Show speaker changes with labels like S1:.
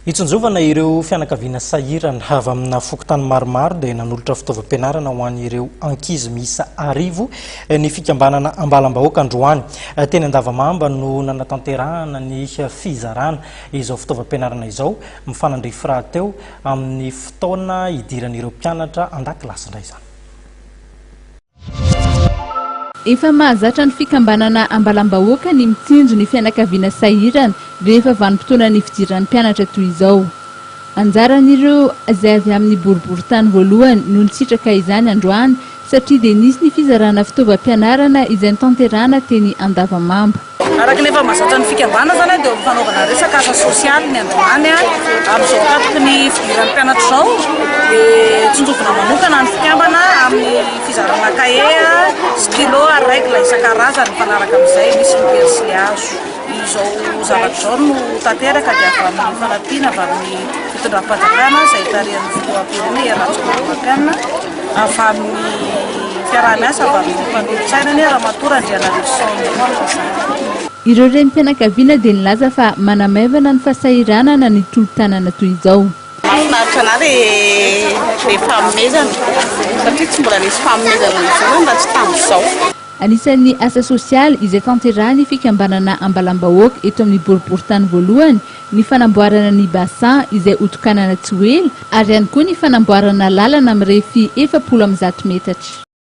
S1: Itsonjovana ireo fianakaviana sahirana avy amina fokontany maromaro dia nanolotra fitaovam-pianarana ho an'ireo ankizy miisa 10 ny fikambanana Ambalambahoaka androany. Teny Andavamamba no nanatanterahana ny fizarana izao fitaovam-pianarana izao mifanandrify rahateo amin'ny fotoana idiran'ireo mpianatra an-dakilasy indray izany.
S2: Efa mahazatra ny fikambanana Ambalambahoaka ny mitsinjo ny fianakaviana sahirana rehefa vanim-potoana ny fidiran'ny mpianatra toy izao. Anjaran'ireo izay avy amin'ny boriboritany voalohany no nitsitraka izany androany satria dia nisy ny fizarana fitaovam-pianarana izay nitanterahana teny Andavamamba.
S3: Araka nefa mahazatra ny fikambanana zany dia fanaovana resaka asa sosialy ny androany amin'izao tapaka ny fidiran'ny mpianatra izao dia tsonjovana manokana ny fikambana amin'ny fizarana kahie, stylo, règle isan-karazany mifanaraka amin'izay misy ny pensily hazo. Izao zavatra izao no tanteraka dia avy amin'ny fanampiana avy amin'ny fitondram-panjakana izay tarihan'ny filoham-pirenena Ratsifandrihamanana avy amin'ny fiaraha-miasa avy amin'ny mpanolontsaina ny Ramatoa Andrianarivo.
S2: Ireo renim-pianakaviana dia nilaza fa manamaivana ny fahasahiranana ny tolo-tanana toy izao.
S4: Mahafinaritra anahy rehefa fanomezana satria tsy mbola nisy fanomezana izao mba tsy tamin'izao.
S2: Anisan'ny asa sosialy izay tanterahany fikambanana Ambalambahoaka eto amin'ny boriboritany voalohany ny fanamboarana ny bassin izay otokanana Tsoela ary ihany koa ny fanamboarana lalana mirefy 700 metatra.